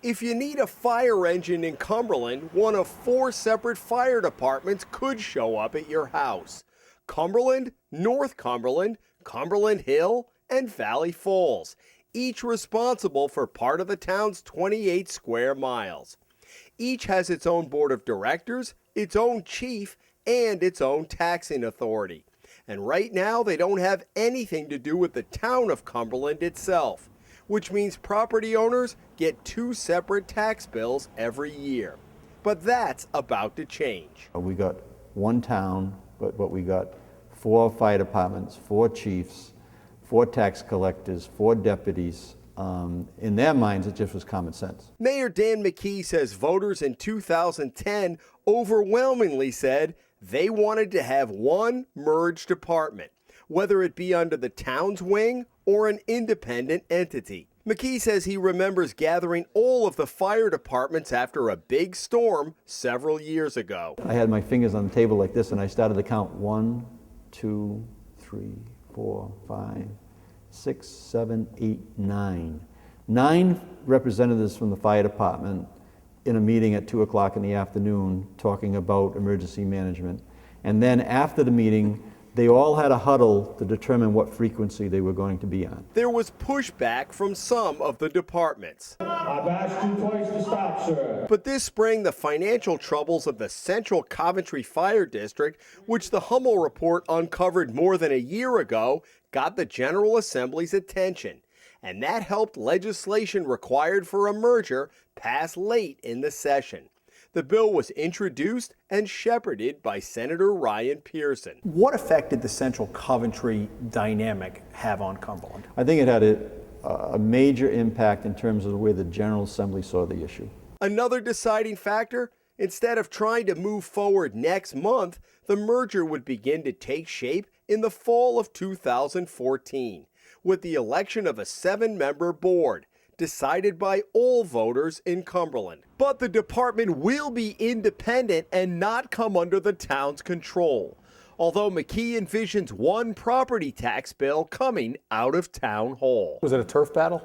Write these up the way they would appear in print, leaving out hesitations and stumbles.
If you need a fire engine in Cumberland, one of 4 separate fire departments could show up at your house. Cumberland, North Cumberland, Cumberland Hill, and Valley Falls, each responsible for part of the town's 28 square miles. Each has its own board of directors, its own chief, and its own taxing authority. And right now they don't have anything to do with the town of Cumberland itself, which means property owners get 2 separate tax bills every year. But that's about to change. We got one town, but we got 4 fire departments, 4 chiefs, 4 tax collectors, 4 deputies. In their minds, it just was common sense. Mayor Dan McKee says voters in 2010 overwhelmingly said they wanted to have one merged department, whether it be under the town's wing or an independent entity. McKee says he remembers gathering all of the fire departments after a big storm several years ago. I had my fingers on the table like this, and I started to count 1, 2, 3, 4, 5, 6, 7, 8, 9. 9 representatives from the fire department in a meeting at 2 o'clock in the afternoon talking about emergency management. And then after the meeting, they all had a huddle to determine what frequency they were going to be on. There was pushback from some of the departments. I've asked you twice to stop, sir. But this spring, the financial troubles of the Central Coventry Fire District, which the Hummel report uncovered more than a year ago, got the General Assembly's attention. And that helped legislation required for a merger pass late in the session. The bill was introduced and shepherded by Senator Ryan Pearson. What effect did the Central Coventry dynamic have on Cumberland? I think it had a major impact in terms of the way the General Assembly saw the issue. Another deciding factor, instead of trying to move forward next month, the merger would begin to take shape in the fall of 2014, with the election of a 7-member board, decided by all voters in Cumberland. But the department will be independent and not come under the town's control, although McKee envisions one property tax bill coming out of Town Hall. Was it a turf battle?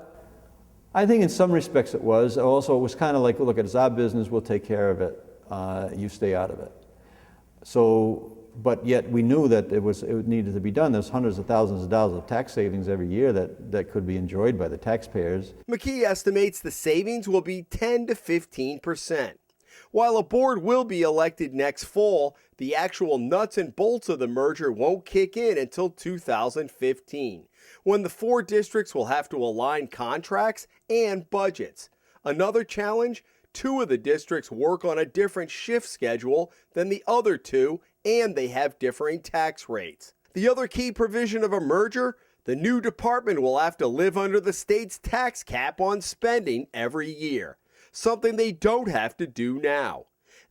I think in some respects it was. Also, it was kind of like, look, it's our business, we'll take care of it. You stay out of it. So, but yet we knew that it needed to be done. There's hundreds of thousands of dollars of tax savings every year that could be enjoyed by the taxpayers. McKee estimates the savings will be 10 to 15%. While a board will be elected next fall, the actual nuts and bolts of the merger won't kick in until 2015, when the 4 districts will have to align contracts and budgets. Another challenge, 2 of the districts work on a different shift schedule than the other 2, and they have differing tax rates. The other key provision of a merger, the new department will have to live under the state's tax cap on spending every year, something they don't have to do now.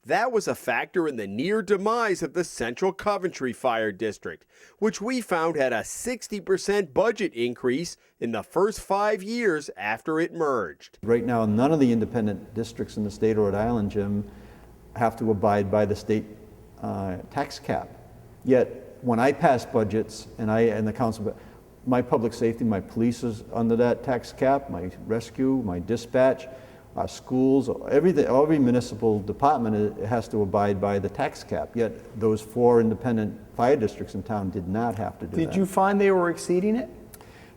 That was a factor in the near demise of the Central Coventry Fire District, which we found had a 60% budget increase in the first 5 years after it merged. Right now, none of the independent districts in the state of Rhode Island, Jim, have to abide by the state tax cap. Yet, when I pass budgets and the council, my public safety, my police is under that tax cap, my rescue, my dispatch, our schools, every municipal department has to abide by the tax cap. Yet those 4 independent fire districts in town did not have to do that. Did you find they were exceeding it?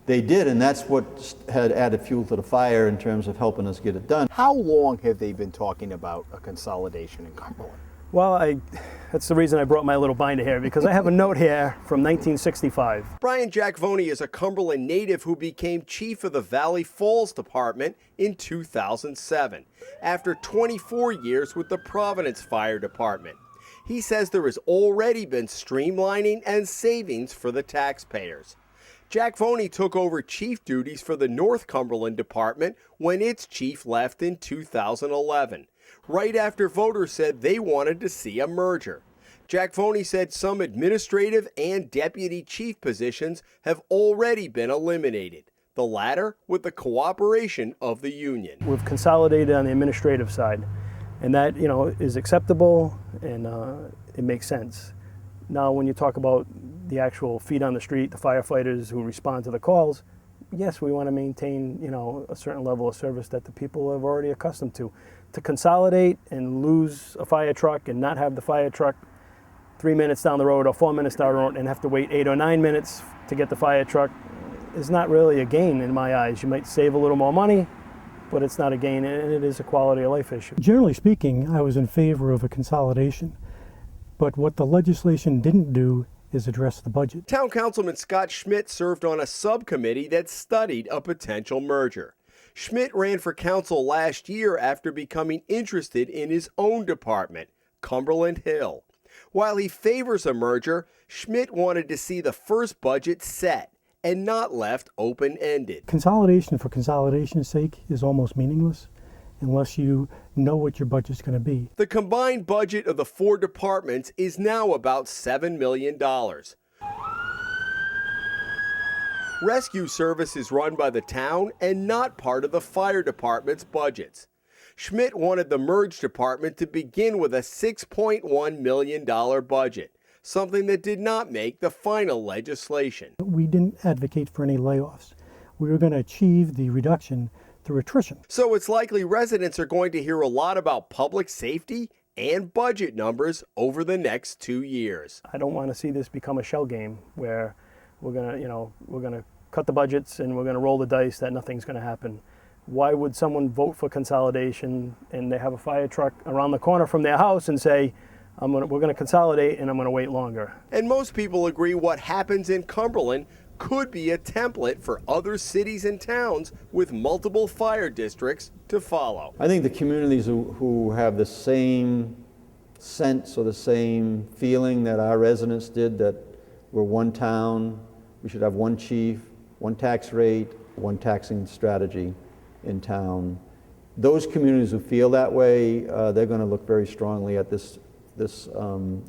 They did, and that's what had added fuel to the fire in terms of helping us get it done. How long have they been talking about a consolidation in Cumberland? Well, that's the reason I brought my little binder here, because I have a note here from 1965. Brian Jackvoni is a Cumberland native who became chief of the Valley Falls Department in 2007, after 24 years with the Providence Fire Department. He says there has already been streamlining and savings for the taxpayers. Jackvoni took over chief duties for the North Cumberland Department when its chief left in 2011. Right after voters said they wanted to see a merger. Jackvoni said some administrative and deputy chief positions have already been eliminated, the latter with the cooperation of the union. We've consolidated on the administrative side, and that, is acceptable, and it makes sense. Now, when you talk about the actual feet on the street, the firefighters who respond to the calls, yes, we want to maintain, a certain level of service that the people have already accustomed to. To consolidate and lose a fire truck and not have the fire truck 3 minutes down the road or 4 minutes down the road and have to wait 8 or 9 minutes to get the fire truck is not really a gain in my eyes. You might save a little more money, but it's not a gain, and it is a quality of life issue. Generally speaking, I was in favor of a consolidation, but what the legislation didn't do is address the budget. Town Councilman Scott Schmidt served on a subcommittee that studied a potential merger. Schmidt ran for council last year after becoming interested in his own department, Cumberland Hill. While he favors a merger, Schmidt wanted to see the first budget set and not left open-ended. Consolidation for consolidation's sake is almost meaningless unless you know what your budget's going to be. The combined budget of the 4 departments is now about $7 million. Rescue service is run by the town and not part of the fire department's budgets. Schmidt wanted the merged department to begin with a $6.1 million budget, something that did not make the final legislation. We didn't advocate for any layoffs. We were going to achieve the reduction through attrition. So it's likely residents are going to hear a lot about public safety and budget numbers over the next 2 years. I don't want to see this become a shell game where we're going to cut the budgets and we're going to roll the dice that nothing's going to happen. Why would someone vote for consolidation and they have a fire truck around the corner from their house and say, we're going to consolidate and I'm going to wait longer? And most people agree what happens in Cumberland could be a template for other cities and towns with multiple fire districts to follow. I think the communities who have the same sense or the same feeling that our residents did, that we're one town, we should have one chief, one tax rate, one taxing strategy in town. Those communities who feel that way, they're going to look very strongly at this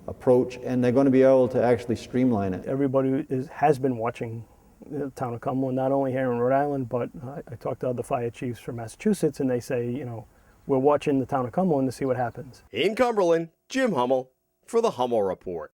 approach, and they're going to be able to actually streamline it. Everybody has been watching the town of Cumberland, not only here in Rhode Island, but I talked to other fire chiefs from Massachusetts, and they say, we're watching the town of Cumberland to see what happens. In Cumberland, Jim Hummel for the Hummel Report.